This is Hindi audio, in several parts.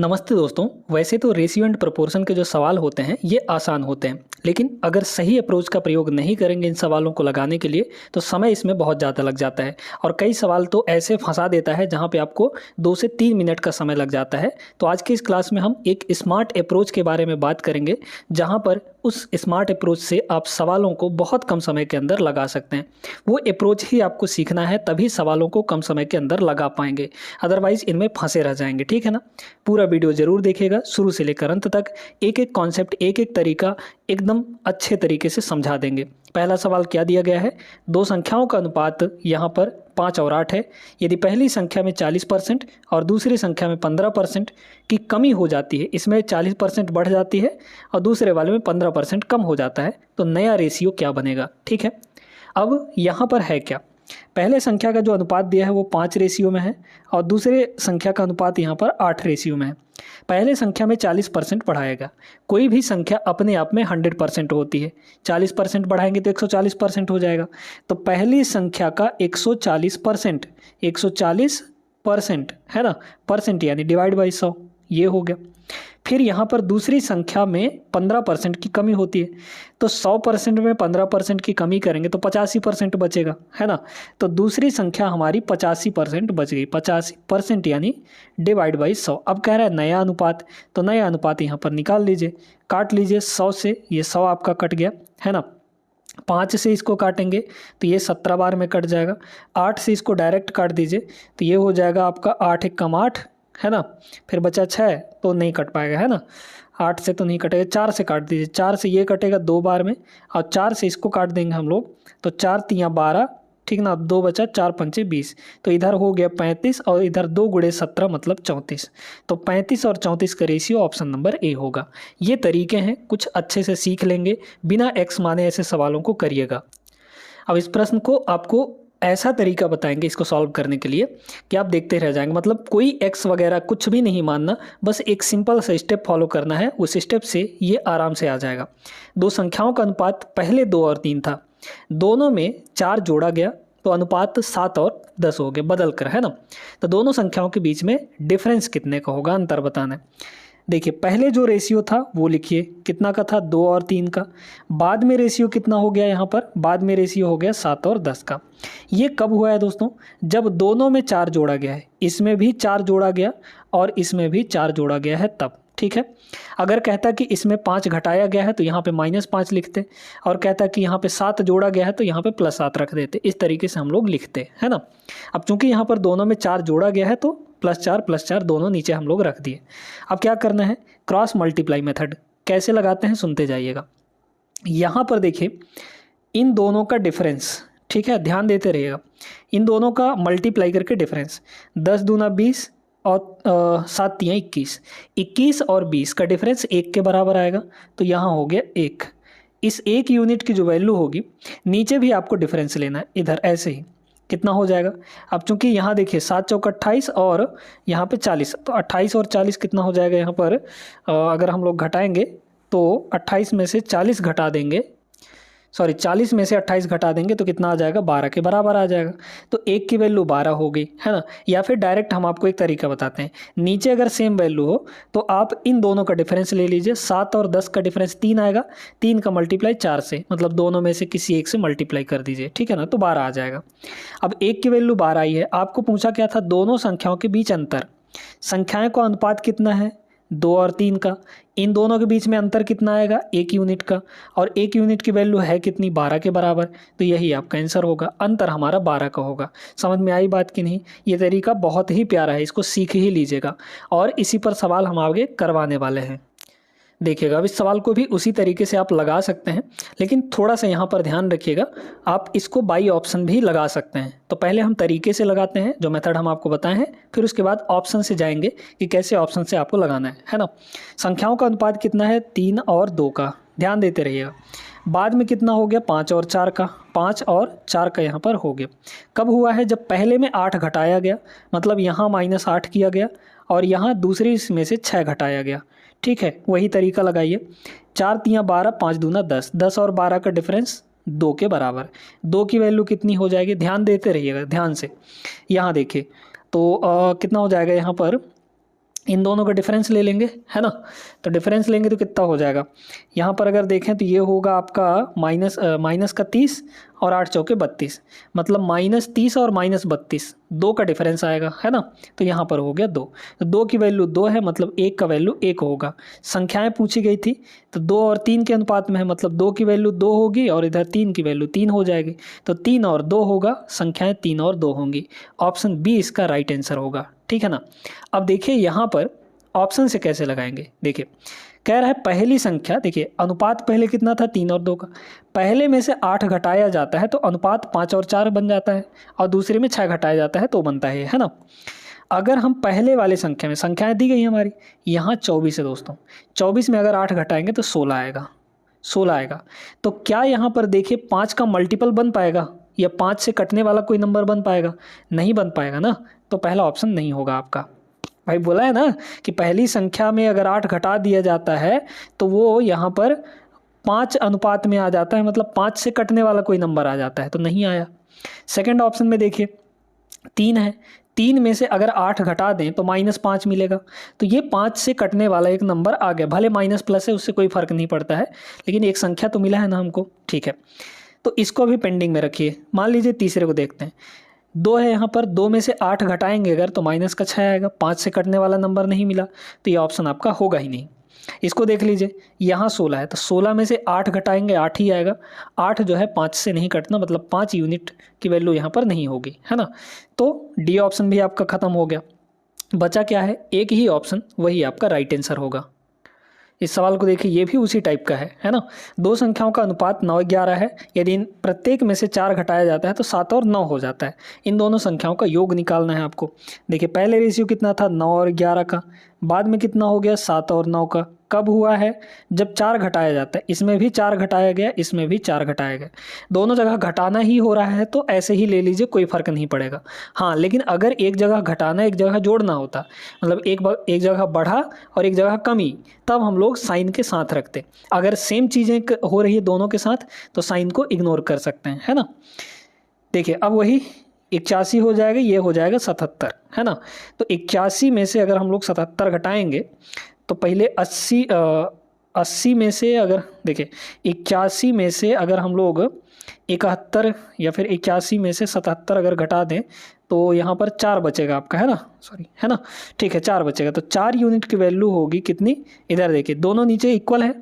नमस्ते दोस्तों। वैसे तो रेशियो एंड प्रोपोर्शन के जो सवाल होते हैं ये आसान होते हैं, लेकिन अगर सही अप्रोच का प्रयोग नहीं करेंगे इन सवालों को लगाने के लिए तो समय इसमें बहुत ज़्यादा लग जाता है और कई सवाल तो ऐसे फंसा देता है जहाँ पे आपको 2 से 3 मिनट का समय लग जाता है। तो आज की इस क्लास में हम एक स्मार्ट अप्रोच के बारे में बात करेंगे, जहाँ पर उस स्मार्ट अप्रोच से आप सवालों को बहुत कम समय के अंदर लगा सकते हैं। वो अप्रोच ही आपको सीखना है, तभी सवालों को कम समय के अंदर लगा पाएंगे, अदरवाइज इनमें फंसे रह जाएंगे। ठीक है ना? पूरा वीडियो जरूर देखिएगा शुरू से लेकर अंत तक। एक एक कॉन्सेप्ट, एक एक तरीका एकदम अच्छे तरीके से समझा देंगे। पहला सवाल क्या दिया गया है? दो संख्याओं का अनुपात यहाँ पर 5 और 8 है। यदि पहली संख्या में 40% और दूसरी संख्या में 15% की कमी हो जाती है, इसमें 40% बढ़ जाती है और दूसरे वाले में 15% कम हो जाता है, तो नया रेशियो क्या बनेगा? ठीक है, अब यहाँ पर है क्या? पहले संख्या का जो अनुपात दिया है वो 5 रेशियो में है और दूसरे संख्या का अनुपात यहाँ पर 8 रेशियो में है। पहले संख्या में 40% बढ़ाएगा। कोई भी संख्या अपने आप में 100% होती है, 40% बढ़ाएंगे तो 140% हो जाएगा। तो पहली संख्या का 140%, 140% है ना, परसेंट यानी डिवाइड बाई 100, ये हो गया। फिर यहाँ पर दूसरी संख्या में 15% की कमी होती है, तो 100% में 15% की कमी करेंगे तो 85% बचेगा, है ना। तो दूसरी संख्या हमारी 85% बच गई, 85% यानी डिवाइड बाई 100। अब कह रहा है नया अनुपात, तो नया अनुपात यहाँ पर निकाल लीजिए, काट लीजिए 100 से, ये 100 आपका कट गया, है ना। 5 से इसको काटेंगे तो ये 17 बार में कट जाएगा। 8 से इसको डायरेक्ट काट दीजिए तो ये हो जाएगा आपका 8 एक कम 8, है ना। फिर बचा 6 तो नहीं कट पाएगा, है ना। 8 से तो नहीं कटेगा, 4 से काट दीजिए, 4 से ये कटेगा 2 बार में और 4 से इसको काट देंगे हम लोग तो 4 तियाँ 12, ठीक ना। अब 2 बचा, 4 पंचे 20, तो इधर हो गया 35 और इधर 2 गुणे 17 मतलब 34। तो 35 और 34 का रेशियो ऑप्शन नंबर ए होगा। ये तरीके हैं, कुछ अच्छे से सीख लेंगे, बिना एक्स माने ऐसे सवालों को करिएगा। अब इस प्रश्न को आपको ऐसा तरीका बताएंगे इसको सॉल्व करने के लिए कि आप देखते रह जाएंगे, मतलब कोई एक्स वगैरह कुछ भी नहीं मानना, बस एक सिंपल सा स्टेप फॉलो करना है, उस स्टेप से ये आराम से आ जाएगा। दो संख्याओं का अनुपात पहले 2 और 3 था, दोनों में 4 जोड़ा गया तो अनुपात 7 और 10 हो गए बदल कर, है ना। तो दोनों संख्याओं के बीच में डिफरेंस कितने का होगा, अंतर बताना है। देखिए पहले जो रेशियो था वो लिखिए, कितना का था, 2 और 3 का। बाद में रेशियो कितना हो गया यहाँ पर? बाद में रेशियो हो गया 7 और 10 का। ये कब हुआ है दोस्तों? जब दोनों में 4 जोड़ा गया है, इसमें भी 4 जोड़ा गया और इसमें भी 4 जोड़ा गया है तब। ठीक है, अगर कहता कि इसमें 5 घटाया गया है तो यहाँ पे -5 लिखते, और कहता कि यहाँ पे 7 जोड़ा गया है तो यहाँ पे +7 रख देते। इस तरीके से हम लोग लिखते, है ना। अब चूंकि यहाँ पर दोनों में 4 जोड़ा गया है तो +4 दोनों नीचे हम लोग रख दिए। अब क्या करना है? क्रॉस मल्टीप्लाई मेथड कैसे लगाते हैं सुनते जाइएगा। यहाँ पर देखिए इन दोनों का डिफरेंस, ठीक है, ध्यान देते रहिएगा। इन दोनों का मल्टीप्लाई करके डिफरेंस, 10 दूना 20 और 7 तियाँ 21, 21 और 20 का डिफरेंस 1 के बराबर आएगा, तो यहाँ हो गया 1। इस 1 यूनिट की जो वैल्यू होगी, नीचे भी आपको डिफरेंस लेना है, इधर ऐसे ही कितना हो जाएगा। अब चूंकि यहाँ देखिए 7 चौक 28 और यहाँ पे 40, तो 28 और 40 कितना हो जाएगा यहाँ पर? अगर हम लोग घटाएंगे तो 28 में से 40 घटा देंगे, सॉरी 40 में से 28 घटा देंगे तो कितना आ जाएगा? 12 के बराबर आ जाएगा। तो 1 की वैल्यू 12 हो गई, है ना। या फिर डायरेक्ट हम आपको एक तरीका बताते हैं, नीचे अगर सेम वैल्यू हो तो आप इन दोनों का डिफरेंस ले लीजिए। 7 और 10 का डिफरेंस 3 आएगा, 3 का मल्टीप्लाई 4 से, मतलब दोनों में से किसी एक से मल्टीप्लाई कर दीजिए, ठीक है ना, तो 12 आ जाएगा। अब 1 की वैल्यू 12 आई है, आपको पूछा क्या था? दोनों संख्याओं के बीच अंतर। संख्याएं का अनुपात कितना है? 2 और 3 का। इन दोनों के बीच में अंतर कितना आएगा? 1 यूनिट का, और 1 यूनिट की वैल्यू है कितनी? 12 के बराबर, तो यही आपका आंसर होगा। अंतर हमारा 12 का होगा। समझ में आई बात कि नहीं? ये तरीका बहुत ही प्यारा है, इसको सीख ही लीजिएगा और इसी पर सवाल हम आगे करवाने वाले हैं। देखिएगा अब इस सवाल को भी उसी तरीके से आप लगा सकते हैं, लेकिन थोड़ा सा यहाँ पर ध्यान रखिएगा, आप इसको बाई ऑप्शन भी लगा सकते हैं। तो पहले हम तरीके से लगाते हैं, जो मेथड हम आपको बताए हैं, फिर उसके बाद ऑप्शन से जाएंगे कि कैसे ऑप्शन से आपको लगाना है ना। संख्याओं का अनुपात कितना है? 3 और 2 का, ध्यान देते रहिएगा। बाद में कितना हो गया? 5 और 4 का, 5 और 4 का यहाँ पर हो गया। कब हुआ है? जब पहले में 8 घटाया गया, मतलब यहाँ -8 किया गया और यहाँ दूसरी में से 6 घटाया गया। ठीक है, वही तरीका लगाइए। 4 तियाँ 12, 5 दूना 10, 10 और 12 का डिफरेंस 2 के बराबर। 2 की वैल्यू कितनी हो जाएगी? ध्यान देते रहिएगा ध्यान से। यहाँ देखिए तो कितना हो जाएगा यहाँ पर? इन दोनों का डिफरेंस ले लेंगे, है ना। तो डिफरेंस लेंगे तो कितना हो जाएगा, यहाँ पर अगर देखें तो ये होगा आपका माइनस का 30 और 8 चौके 32, मतलब -30 और -32 2 का डिफरेंस आएगा, है ना। तो यहाँ पर हो गया 2, तो 2 की वैल्यू 2 है, मतलब 1 का वैल्यू 1 होगा। संख्याएं पूछी गई थी तो 2 और 3 के अनुपात में है, मतलब 2 की वैल्यू 2 होगी और इधर 3 की वैल्यू 3 हो जाएगी, तो 3 और 2 होगा, संख्याएं 3 और 2 होंगी। ऑप्शन बी इसका राइट आंसर होगा, ठीक है ना। अब देखिए यहाँ पर ऑप्शन से कैसे लगाएंगे, देखिए कह रहा है पहली संख्या, देखिए अनुपात पहले कितना था 3 और 2 का, पहले में से 8 घटाया जाता है तो अनुपात 5 और 4 बन जाता है, और दूसरे में 6 घटाया जाता है तो बनता है ना। अगर हम पहले वाले संख्या में, संख्याएं दी गई हमारी, यहाँ 24 है दोस्तों, 24 में अगर 8 घटाएंगे तो 16 आएगा, 16 आएगा। तो क्या यहाँ पर देखिए 5 का मल्टीपल बन पाएगा या 5 से कटने वाला कोई नंबर बन पाएगा, नहीं बन पाएगा ना, तो पहला ऑप्शन नहीं होगा आपका। भाई बोला है ना कि पहली संख्या में अगर 8 घटा दिया जाता है तो वो यहाँ पर 5 अनुपात में आ जाता है, मतलब 5 से कटने वाला कोई नंबर आ जाता है, तो नहीं आया। सेकंड ऑप्शन में देखिए 3 है, 3 में से अगर 8 घटा दें तो -5 मिलेगा, तो ये 5 से कटने वाला एक नंबर आ गया, भले माइनस प्लस है उससे कोई फ़र्क नहीं पड़ता है, लेकिन एक संख्या तो मिला है ना हमको, ठीक है। तो इसको भी पेंडिंग में रखिए। मान लीजिए तीसरे को देखते हैं, 2 है यहाँ पर, 2 में से 8 घटाएंगे अगर तो माइनस का 6 आएगा, 5 से कटने वाला नंबर नहीं मिला, तो ये ऑप्शन आपका होगा ही नहीं। इसको देख लीजिए, यहाँ 16 है तो 16 में से 8 घटाएंगे 8 ही आएगा, 8 जो है 5 से नहीं कटना, मतलब 5 यूनिट की वैल्यू यहाँ पर नहीं होगी, है ना। तो डी ऑप्शन भी आपका ख़त्म हो गया, बचा क्या है, एक ही ऑप्शन, वही आपका राइट आंसर होगा। इस सवाल को देखिए, ये भी उसी टाइप का है ना। दो संख्याओं का अनुपात 9:11 है, यदि इन प्रत्येक में से 4 घटाया जाता है तो 7 और 9 हो जाता है। इन दोनों संख्याओं का योग निकालना है आपको। देखिए पहले रेशियो कितना था 9 और 11 का, बाद में कितना हो गया 7 और 9 का। कब हुआ है, जब 4 घटाया जाता है, इसमें भी 4 घटाया गया, इसमें भी 4 घटाया गया, दोनों जगह घटाना ही हो रहा है तो ऐसे ही ले लीजिए, कोई फ़र्क नहीं पड़ेगा। हाँ लेकिन अगर एक जगह घटाना एक जगह जोड़ना होता, मतलब एक जगह बढ़ा और एक जगह कमी, तब हम लोग साइन के साथ रखते। अगर सेम चीज़ें हो रही है दोनों के साथ तो साइन को इग्नोर कर सकते हैं, है ना। देखिए अब वही 81 हो जाएगा, ये हो जाएगा 77, है ना। तो 81 में से अगर हम लोग 77 घटाएंगे तो पहले 80 में से, अगर देखिए 81 में से अगर हम लोग 71 या फिर 81 में से 77 अगर घटा दें तो यहाँ पर 4 बचेगा आपका, है ना, सॉरी, है ना, ठीक है 4 बचेगा। तो 4 यूनिट की वैल्यू होगी कितनी, इधर देखिए दोनों नीचे इक्वल है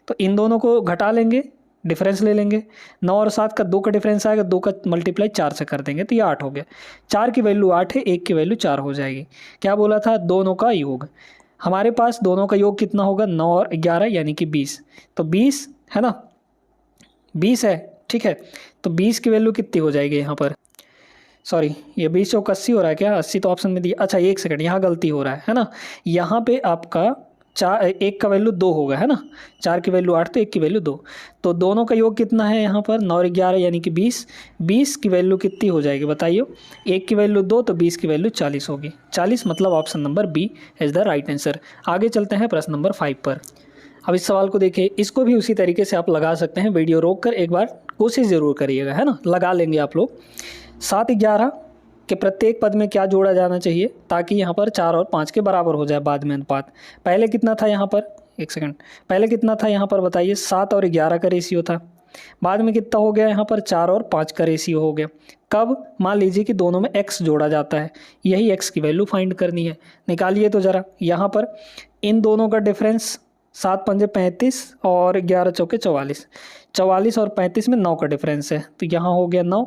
तो इन दोनों को घटा लेंगे, डिफरेंस ले लेंगे। 9 और 7 का 2 का डिफरेंस आएगा, 2 का मल्टीप्लाई 4 से कर देंगे तो ये 8 हो गया। 4 की वैल्यू 8 है, 1 की वैल्यू 4 हो जाएगी। क्या बोला था, दोनों का योग। हमारे पास दोनों का योग कितना होगा 9 और 11 यानी कि 20, तो 20 है ना, 20 है, ठीक है। तो 20 की वैल्यू कितनी हो जाएगी यहाँ पर, सॉरी ये 20 चौक 80 हो रहा है क्या, 80 तो ऑप्शन में दिया, अच्छा एक सेकंड यहाँ गलती हो रहा है ना। यहाँ पे आपका 1 का वैल्यू 2 होगा, है ना, 4 की वैल्यू 8 तो 1 की वैल्यू 2, तो दोनों का योग कितना है यहाँ पर 9 और 11 यानी कि 20। 20 की वैल्यू कितनी हो जाएगी बताइए, 1 की वैल्यू 2 तो 20 की वैल्यू 40 होगी, 40 मतलब option number B is the right answer. आगे चलते हैं प्रश्न नंबर 5 पर। अब इस सवाल को देखिए, इसको भी उसी तरीके से आप लगा सकते हैं, वीडियो रोक कर एक बार कोशिश ज़रूर करिएगा, है ना, लगा लेंगे आप लोग। 7 11 के प्रत्येक पद में क्या जोड़ा जाना चाहिए ताकि यहाँ पर 4 और 5 के बराबर हो जाए बाद में अनुपात। पहले कितना था यहाँ पर, एक सेकंड, पहले कितना था यहाँ पर बताइए, 7 और 11 का रेशियो था, बाद में कितना हो गया यहाँ पर 4 और 5 का रेशियो हो गया। कब, मान लीजिए कि दोनों में x जोड़ा जाता है, यही x की वैल्यू फाइंड करनी है। निकालिए तो ज़रा, यहाँ पर इन दोनों का डिफरेंस 7 पंजे 35 और 11 चौके 44, 44 और 35 में 9 का डिफरेंस है, तो यहाँ हो गया 9।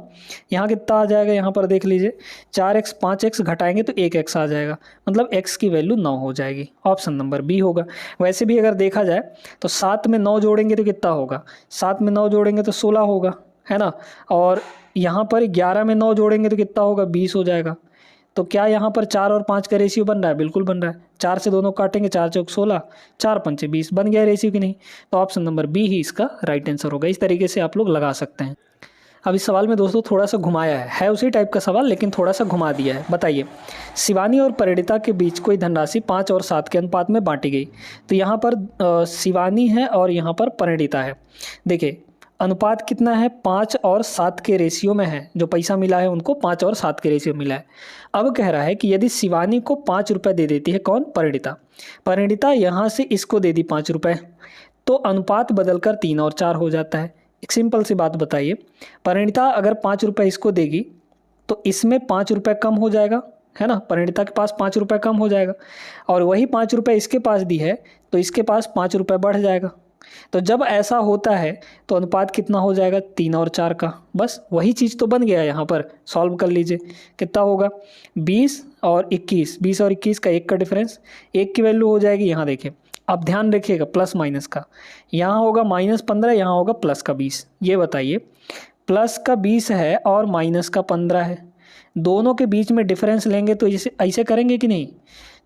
यहाँ कितना आ जाएगा, यहाँ पर देख लीजिए 4x 5x घटाएंगे तो 1x आ जाएगा, मतलब x की वैल्यू 9 हो जाएगी, ऑप्शन नंबर बी होगा। वैसे भी अगर देखा जाए तो 7 में 9 जोड़ेंगे तो कितना होगा, 7 में 9 जोड़ेंगे तो 16 होगा, है ना, और यहाँ पर 11 में 9 जोड़ेंगे तो कितना होगा 20 हो जाएगा। तो क्या यहाँ पर 4 और 5 का रेशियो बन रहा है, बिल्कुल बन रहा है। 4 से दोनों काटेंगे, 4 चौक 16, 4 पंचे 20, बन गया रेशियो कि नहीं, तो ऑप्शन नंबर बी ही इसका राइट आंसर होगा। इस तरीके से आप लोग लगा सकते हैं। अब इस सवाल में दोस्तों थोड़ा सा घुमाया है उसी टाइप का सवाल लेकिन थोड़ा सा घुमा दिया है। बताइए, शिवानी और परिणीता के बीच कोई धनराशि 5 और 7 के अनुपात में बांटी गई। तो यहाँ पर शिवानी है और यहाँ पर परिणीता है। देखिए अनुपात कितना है, 5 और 7 के रेशियो में है। जो पैसा मिला है उनको 5 और 7 के रेशियो मिला है। अब कह रहा है कि यदि शिवानी को 5 रुपये दे देती है, कौन, परिणीता, परिणीता यहाँ से इसको दे दी 5 रुपये, तो अनुपात बदलकर 3 और 4 हो जाता है। एक सिंपल सी बात बताइए, परिणीता अगर 5 रुपये इसको देगी तो इसमें 5 रुपये कम हो जाएगा, है ना, परिणीता के पास 5 रुपये कम हो जाएगा, और वही 5 रुपये इसके पास दी है तो इसके पास 5 रुपये बढ़ जाएगा। तो जब ऐसा होता है तो अनुपात कितना हो जाएगा, 3 और 4 का। बस वही चीज़ तो बन गया है, यहाँ पर सॉल्व कर लीजिए। कितना होगा, 20 और 21, 20 और 21 का 1 का डिफरेंस, 1 की वैल्यू हो जाएगी, यहाँ देखिए अब ध्यान रखिएगा प्लस माइनस का, यहाँ होगा -15, यहाँ होगा प्लस का 20। ये बताइए प्लस का 20 है और माइनस का 15 है, दोनों के बीच में डिफरेंस लेंगे तो इसे ऐसे करेंगे कि नहीं,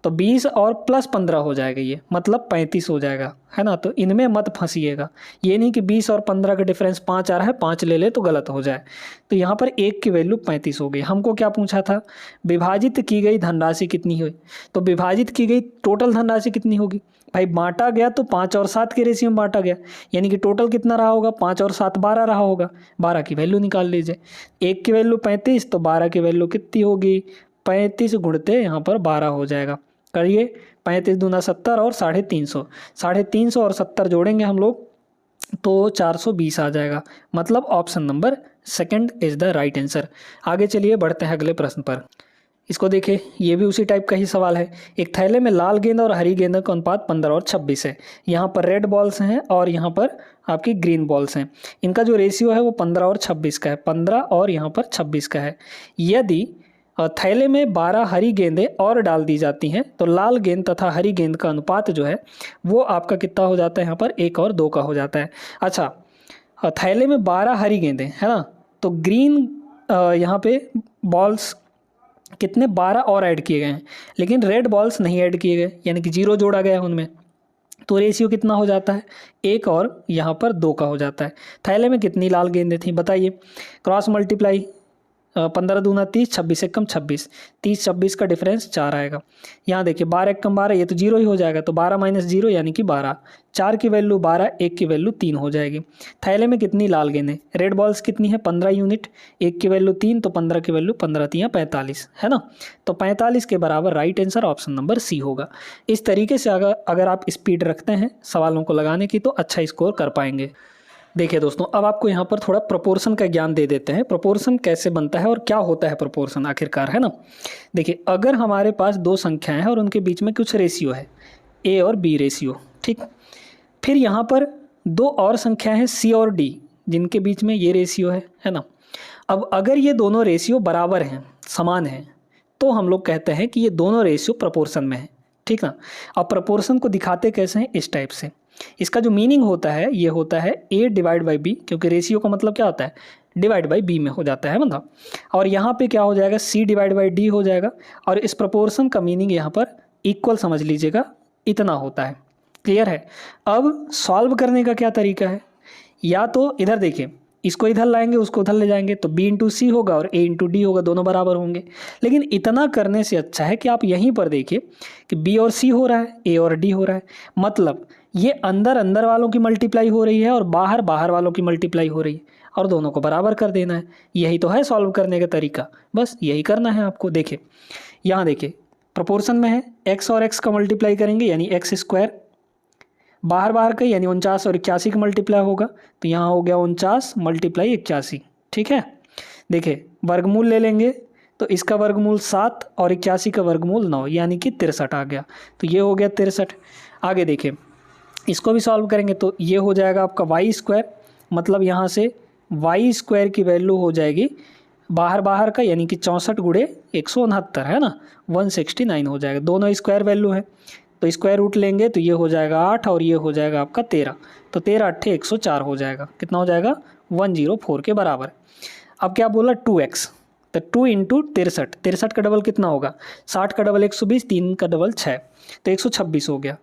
तो 20 और प्लस 15 हो जाएगा, ये मतलब 35 हो जाएगा, है ना। तो इनमें मत फंसिएगा, ये नहीं कि 20 और 15 का डिफरेंस 5 आ रहा है, 5 ले ले तो गलत हो जाए। तो यहाँ पर 1 की वैल्यू 35 हो गई। हमको क्या पूछा था, विभाजित की गई धनराशि कितनी हुई, तो विभाजित की गई टोटल धनराशि कितनी होगी, भाई बांटा गया तो 5 और 7 के रेशियो में बांटा गया, यानी कि टोटल कितना रहा होगा, 5 और 7 12 रहा होगा। 12 की वैल्यू निकाल लीजिए, 1 की वैल्यू 35, तो 12 की वैल्यू कितनी होगी, 35 गुणते यहाँ पर 12 हो जाएगा। करिए, 35 दूना 70 और 350, 350 और 70 जोड़ेंगे हम लोग तो 420 आ जाएगा। मतलब option number second is the right answer. आगे चलिए बढ़ते हैं अगले प्रश्न पर। इसको देखिए, ये भी उसी टाइप का ही सवाल है। एक थैले में लाल गेंद और हरी गेंद का अनुपात 15 और 26 है। यहाँ पर रेड बॉल्स हैं और यहाँ पर आपकी ग्रीन बॉल्स हैं। इनका जो रेशियो है वो 15 और 26 का है, 15 और यहाँ पर 26 का है। यदि थैले में 12 हरी गेंदें और डाल दी जाती हैं तो लाल गेंद तथा हरी गेंद का अनुपात जो है वो आपका कितना हो जाता है, यहाँ पर 1 और 2 का हो जाता है। अच्छा, थैले में 12 हरी गेंदें, है ना, तो ग्रीन यहाँ पे बॉल्स कितने, 12 और ऐड किए गए हैं, लेकिन रेड बॉल्स नहीं ऐड किए गए, यानी कि 0 जोड़ा गया है उनमें। तो रेशियो कितना हो जाता है, 1 और यहाँ पर 2 का हो जाता है। थैले में कितनी लाल गेंदें थी बताइए, क्रॉस मल्टीप्लाई, 15 दूना 30, 26 एकम 26, 30 26 का डिफरेंस 4 आएगा। यहाँ देखिए 12 एकम 12, ये तो 0 ही हो जाएगा, तो 12 माइनस 0 यानी कि 12, 4 की वैल्यू 12, 1 की वैल्यू 3 हो जाएगी। थैले में कितनी लाल गेंदें, रेड बॉल्स कितनी है 15 यूनिट, 1 की वैल्यू 3, तो 15 की वैल्यू 15 3 45, है ना। तो 45 के बराबर right answer option number C होगा। इस तरीके से अगर आप स्पीड रखते हैं सवालों को लगाने की तो अच्छा स्कोर कर पाएंगे। देखिए दोस्तों, अब आपको यहाँ पर थोड़ा प्रोपोर्शन का ज्ञान दे देते हैं। प्रोपोर्शन कैसे बनता है और क्या होता है प्रोपोर्शन आखिरकार, है ना। देखिए, अगर हमारे पास 2 संख्याएं हैं और उनके बीच में कुछ रेशियो है, ए और बी रेशियो, ठीक, फिर यहाँ पर 2 और संख्याएं हैं सी और डी, जिनके बीच में ये रेशियो है ना। अब अगर ये दोनों रेशियो बराबर हैं, समान हैं, तो हम लोग कहते हैं कि ये दोनों रेशियो प्रोपोर्शन में है, ठीक ना। अब प्रोपोर्शन को दिखाते कैसे हैं, इस टाइप से। इसका जो मीनिंग होता है ये होता है ए डिवाइड बाई बी, क्योंकि रेशियो का मतलब क्या होता है, डिवाइड बाई बी में हो जाता है मतलब। और यहाँ पे क्या हो जाएगा, सी डिवाइड बाई डी हो जाएगा। और इस प्रोपोर्शन का मीनिंग यहाँ पर इक्वल समझ लीजिएगा, इतना होता है। क्लियर है। अब सॉल्व करने का क्या तरीका है, या तो इधर देखिए, इसको इधर लाएंगे उसको उधर ले जाएंगे तो b इंटू सी होगा और a इंटू डी होगा, दोनों बराबर होंगे। लेकिन इतना करने से अच्छा है कि आप यहीं पर देखिए कि b और c हो रहा है, a और d हो रहा है, मतलब ये अंदर अंदर वालों की मल्टीप्लाई हो रही है और बाहर बाहर वालों की मल्टीप्लाई हो रही है, और दोनों को बराबर कर देना है। यही तो है सॉल्व करने का तरीका, बस यही करना है आपको। देखिए यहाँ देखिए प्रोपोर्शन में है, x और x का मल्टीप्लाई करेंगे यानी x स्क्वायर, बाहर बाहर का यानी 49 और 81 का मल्टीप्लाई होगा, तो यहाँ हो गया 49 मल्टीप्लाई 81, ठीक है। देखिए वर्गमूल ले लेंगे तो इसका वर्गमूल 7 और 81 का वर्गमूल 9, यानी कि 63 आ गया, तो ये हो गया 63। आगे देखिए इसको भी सॉल्व करेंगे तो ये हो जाएगा आपका वाई स्क्वायर, मतलब यहाँ से वाई स्क्वायर की वैल्यू हो जाएगी बाहर बाहर का यानी कि 64 गुणे 169, है ना, 169 हो जाएगा। दोनों स्क्वायर वैल्यू है तो स्क्वायर रूट लेंगे तो ये हो जाएगा 8 और ये हो जाएगा आपका 13, तो 13 8 104 हो जाएगा। कितना हो जाएगा, 104 के बराबर। अब क्या बोला 2x, तो 2 इंटू 63, 63 का डबल कितना होगा, 60 का डबल 120, 3 का डबल 6, तो 126 हो गया।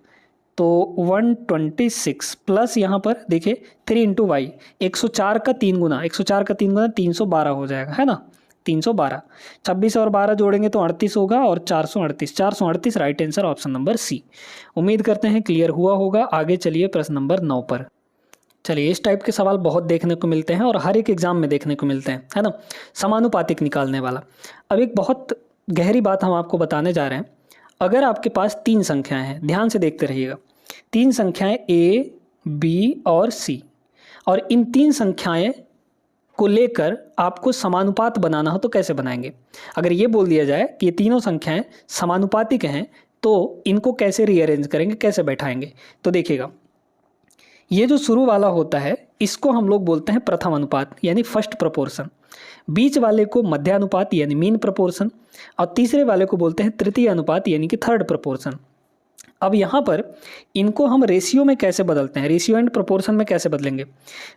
तो 126 प्लस यहाँ पर देखिए 3 इंटू वाई, 104 का 3 गुना, 104 का 3 गुना 312 हो जाएगा, है ना, 312। 26 और 12 जोड़ेंगे तो 38 होगा और 438, 438 right answer option number C. उम्मीद करते हैं क्लियर हुआ होगा। आगे चलिए प्रश्न नंबर 9 पर। चलिए, इस टाइप के सवाल बहुत देखने को मिलते हैं और हर एक एग्जाम में देखने को मिलते हैं, है ना। समानुपातिक निकालने वाला। अब एक बहुत गहरी बात हम आपको बताने जा रहे हैं। अगर आपके पास 3 संख्याएं हैं, ध्यान से देखते रहिएगा, 3 संख्याएं A, B और C, और इन 3 संख्याएं को लेकर आपको समानुपात बनाना हो तो कैसे बनाएंगे। अगर ये बोल दिया जाए कि ये तीनों संख्याएं समानुपातिक हैं तो इनको कैसे रीअरेंज करेंगे, कैसे बैठाएंगे। तो देखिएगा, ये जो शुरू वाला होता है इसको हम लोग बोलते हैं प्रथम अनुपात यानी फर्स्ट प्रोपोर्शन, बीच वाले को मध्य अनुपात यानी मीन प्रोपोर्शन, और तीसरे वाले को बोलते हैं तृतीय अनुपात यानी कि थर्ड प्रोपोर्शन। अब यहाँ पर इनको हम रेशियो में कैसे बदलते हैं, रेशियो एंड प्रोपोर्शन में कैसे बदलेंगे।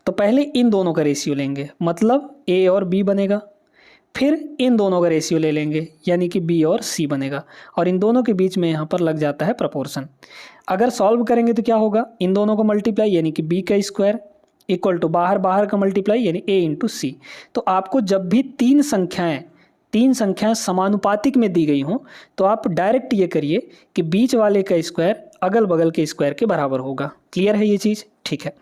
तो पहले इन दोनों का रेशियो लेंगे, मतलब A और B बनेगा, फिर इन दोनों का रेशियो ले लेंगे यानी कि B और C बनेगा, और इन दोनों के बीच में यहाँ पर लग जाता है प्रोपोर्शन। अगर सॉल्व करेंगे तो क्या होगा, इन दोनों को मल्टीप्लाई यानी कि B का स्क्वायर इक्वल टू बाहर बाहर का मल्टीप्लाई यानी A इंटू C। तो आपको जब भी तीन संख्याएं समानुपातिक में दी गई हों तो आप डायरेक्ट ये करिए कि बीच वाले का स्क्वायर अगल बगल के स्क्वायर के बराबर होगा। क्लियर है ये चीज़, ठीक है।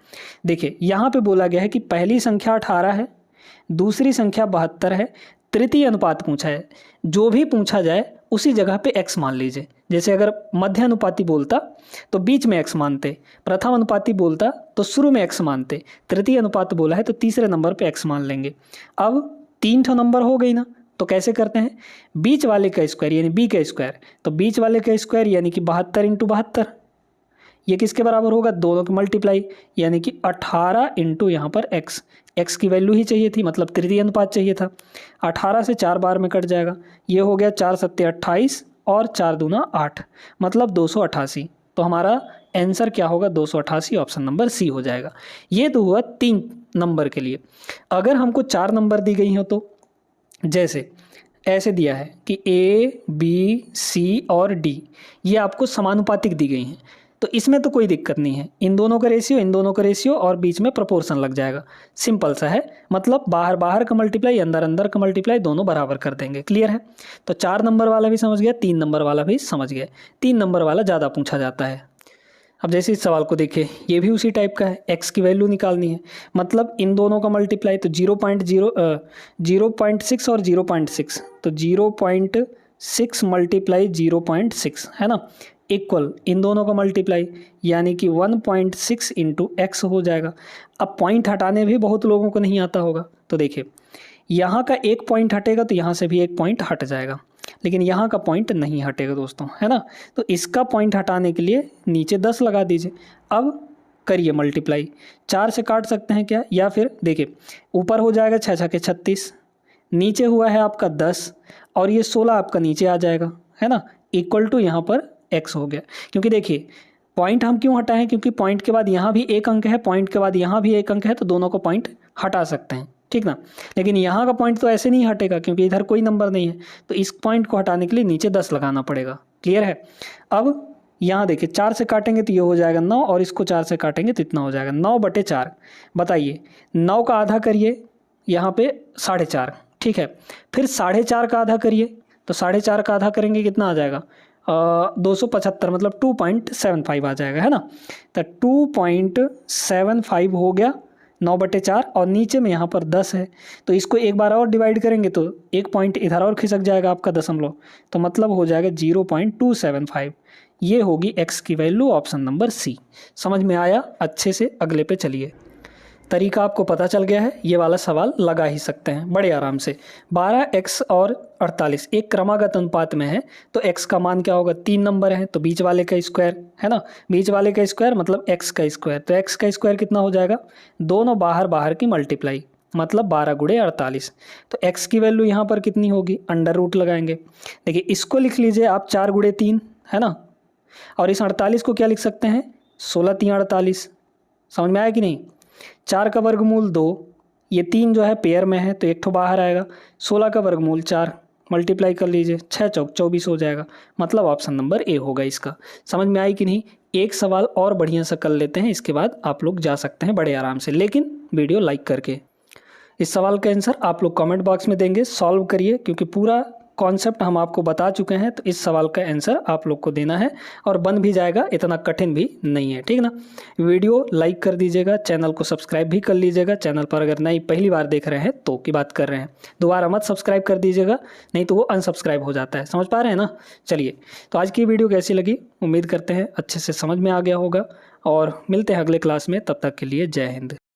देखिए, यहाँ पे बोला गया है कि पहली संख्या 18 है, दूसरी संख्या 72 है, तृतीय अनुपात पूछा है। जो भी पूछा जाए उसी जगह पे x मान लीजिए। जैसे अगर मध्य अनुपाती बोलता तो बीच में x मानते, प्रथम अनुपाती बोलता तो शुरू में x मानते, तृतीय अनुपात बोला है तो तीसरे नंबर पे x मान लेंगे। अब 3 नंबर हो गई ना, तो कैसे करते हैं, बीच वाले का स्क्वायर यानी b का स्क्वायर, तो बीच वाले का स्क्वायर यानी कि 72 इंटू 72, ये किसके बराबर होगा, दोनों की मल्टीप्लाई यानी कि 18 इंटू यहाँ पर x की वैल्यू ही चाहिए थी, मतलब तृतीय अनुपात चाहिए था। 18 से 4 बार में कट जाएगा, ये हो गया 4 सत्ते 28 और 4 दूना 8, मतलब 288। तो हमारा आंसर क्या होगा, 288, ऑप्शन नंबर C हो जाएगा। ये तो हुआ 3 नंबर के लिए। अगर हमको 4 नंबर दी गई हो तो जैसे ऐसे दिया है कि A, B, C और D ये आपको समानुपातिक दी गई हैं, तो इसमें तो कोई दिक्कत नहीं है, इन दोनों का रेशियो और बीच में प्रोपोर्शन लग जाएगा। सिंपल सा है, मतलब बाहर बाहर का मल्टीप्लाई अंदर अंदर का मल्टीप्लाई दोनों बराबर कर देंगे। क्लियर है। तो 4 नंबर वाला भी समझ गया, 3 नंबर वाला भी समझ गया। 3 नंबर वाला ज़्यादा पूछा जाता है। अब जैसे इस सवाल को देखिए, ये भी उसी टाइप का है, x की वैल्यू निकालनी है, मतलब इन दोनों का मल्टीप्लाई तो 0.6 और 0.6, तो 0.6 मल्टीप्लाई 0.6 है ना, इक्वल इन दोनों का मल्टीप्लाई यानी कि 1.6 इंटू एक्स हो जाएगा। अब पॉइंट हटाने भी बहुत लोगों को नहीं आता होगा, तो देखिए यहाँ का एक पॉइंट हटेगा तो यहाँ से भी एक पॉइंट हट जाएगा, लेकिन यहाँ का पॉइंट नहीं हटेगा दोस्तों, है ना। तो इसका पॉइंट हटाने के लिए नीचे 10 लगा दीजिए। अब करिए मल्टीप्लाई, 4 से काट सकते हैं क्या, या फिर देखिए ऊपर हो जाएगा 6 छके 36, नीचे हुआ है आपका 10 और ये 16 आपका नीचे आ जाएगा, है ना, इक्वल टू यहाँ पर x हो गया। क्योंकि देखिए पॉइंट हम क्यों हटाएं, क्योंकि पॉइंट के बाद यहाँ भी एक अंक है, पॉइंट के बाद यहाँ भी एक अंक है, तो दोनों को पॉइंट हटा सकते हैं, ठीक ना। लेकिन यहाँ का पॉइंट तो ऐसे नहीं हटेगा क्योंकि इधर कोई नंबर नहीं है, तो इस पॉइंट को हटाने के लिए नीचे 10 लगाना पड़ेगा। क्लियर है। अब यहाँ देखिए 4 से काटेंगे तो ये हो जाएगा 9 और इसको 4 से काटेंगे तो इतना हो जाएगा 9/4। बताइए 9 का आधा करिए, यहाँ पे 4.5, ठीक है। फिर 4.5 का आधा करिए, तो 4.5 का आधा करेंगे कितना आ जाएगा, 275, मतलब 2.75 आ जाएगा, है ना। तो 2.75 हो गया 9/4, और नीचे में यहाँ पर 10 है, तो इसको एक बार और डिवाइड करेंगे तो एक पॉइंट इधर और खिसक जाएगा आपका दशमलव, तो मतलब हो जाएगा 0.275। ये होगी x की वैल्यू, ऑप्शन नंबर C। समझ में आया अच्छे से। अगले पे चलिए, तरीका आपको पता चल गया है, ये वाला सवाल लगा ही सकते हैं बड़े आराम से। 12x और 48 एक क्रमागत अनुपात में है, तो x का मान क्या होगा, 3 नंबर है तो बीच वाले का स्क्वायर, है ना, बीच वाले का स्क्वायर मतलब x का स्क्वायर, तो x का स्क्वायर कितना हो जाएगा, दोनों बाहर बाहर की मल्टीप्लाई, मतलब 12 गुणे 48। तो x की वैल्यू यहाँ पर कितनी होगी, अंडर रूट लगाएंगे। देखिए इसको लिख लीजिए आप 4 गुणे 3, है ना, और इस 48 को क्या लिख सकते हैं, 16 3 48। समझ में आया कि नहीं। 4 का वर्गमूल 2, ये 3 जो है पेयर में है तो एक ठो बाहर आएगा, 16 का वर्गमूल 4, मल्टीप्लाई कर लीजिए, 6 चौक 24 हो जाएगा, मतलब ऑप्शन नंबर A होगा इसका। समझ में आई कि नहीं। एक सवाल और बढ़िया सा कर लेते हैं, इसके बाद आप लोग जा सकते हैं बड़े आराम से, लेकिन वीडियो लाइक करके। इस सवाल का आंसर आप लोग कमेंट बॉक्स में देंगे, सॉल्व करिए, क्योंकि पूरा कॉन्सेप्ट हम आपको बता चुके हैं, तो इस सवाल का आंसर आप लोग को देना है और बन भी जाएगा, इतना कठिन भी नहीं है, ठीक ना। वीडियो लाइक कर दीजिएगा, चैनल को सब्सक्राइब भी कर लीजिएगा, चैनल पर अगर नई पहली बार देख रहे हैं तो की बात कर रहे हैं, दोबारा मत सब्सक्राइब कर दीजिएगा, नहीं तो वो अनसब्सक्राइब हो जाता है, समझ पा रहे हैं ना। चलिए, तो आज की वीडियो कैसी लगी, उम्मीद करते हैं अच्छे से समझ में आ गया होगा, और मिलते हैं अगले क्लास में, तब तक के लिए जय हिंद।